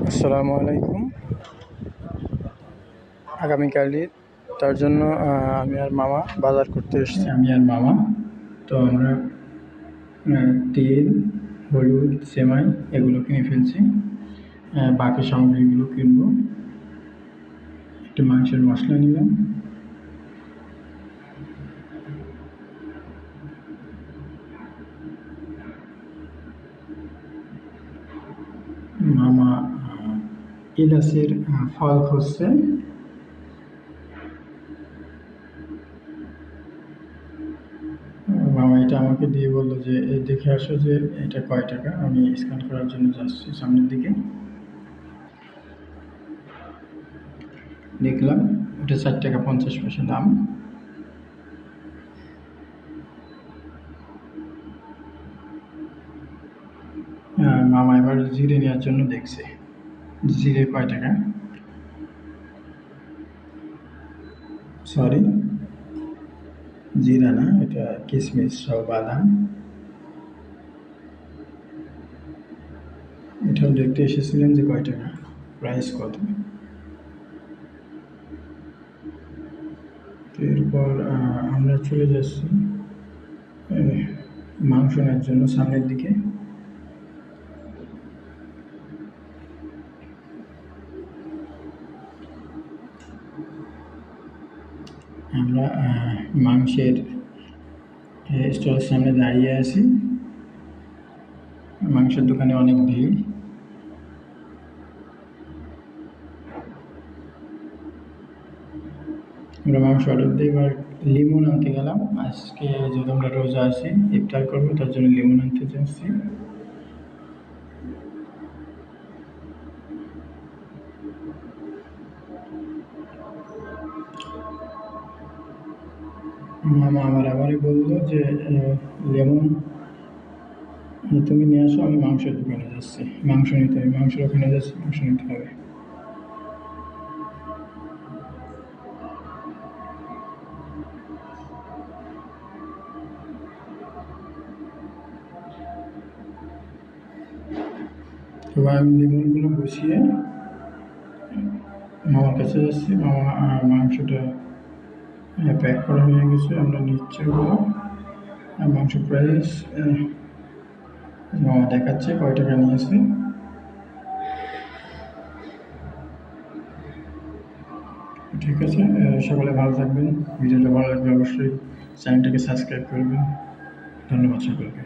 আসসালামু আলাইকুম। আগামীকাল ঈদ, তার জন্য আমি আর মামা বাজার করতে এসেছি। তো আমরা তেল, হলুদ, সেমাই এগুলো কিনে ফেলছি। বাকি সামগ্রীগুলো কিনবো। একটু মাংসের মশলা নিলাম। মামা ইলাচের ফল খুঁজছে। মামা এটা আমাকে দিয়ে বললো যে দেখে আসো যে এটা কয় টাকা। আমি স্ক্যান করার জন্য যাচ্ছি সামনের দিকে। দেখলাম ওটা 4 টাকা 50 পয়সা দাম। মামা এবার জিরে নেওয়ার জন্য দেখছে জিরে কয় টাকা। সরি, জিরা না, এটা কিশমিশ সহ বাদাম। এটাও দেখতে এসেছিলেন যে কয় টাকা, প্রাইস কত। এরপর আমরা চলে যাচ্ছি মাংস নেওয়ার জন্য সামনের দিকে। আমরা মাংসের স্টলের সামনে দাঁড়িয়ে আছি। মাংসের দোকানে অনেক ভিড়। আমরা মাংস অর্ডার দিয়ে এবার লিমন আনতে গেলাম। আজকে যেহেতু আমরা রোজা আছি, ইফতার করবো, তার জন্য লিমন আনতে যাচ্ছি। মামা আমার আবারই বললো যে লেমন তুমি নিয়ে আসো, আমি মাংসের দোকানে যাচ্ছি, মাংস নিতে হবে, মাংসের ওখানে যাচ্ছি, মাংস নিতে হবে। এবার আমি লেমনগুলো বসিয়ে মামার কাছে যাচ্ছি। মামা মাংসটা প্যাক করা হয়ে গেছে, আমরা নিচ্ছি ওগুলো। মাংস প্রাইস মামা দেখাচ্ছে কয় টাকা নিয়েছে। ঠিক আছে, সকলে ভালো থাকবেন। ভিডিওটা ভালো লাগলে অবশ্যই চ্যানেলটাকে সাবস্ক্রাইব করবেন। ধন্যবাদ সকলকে।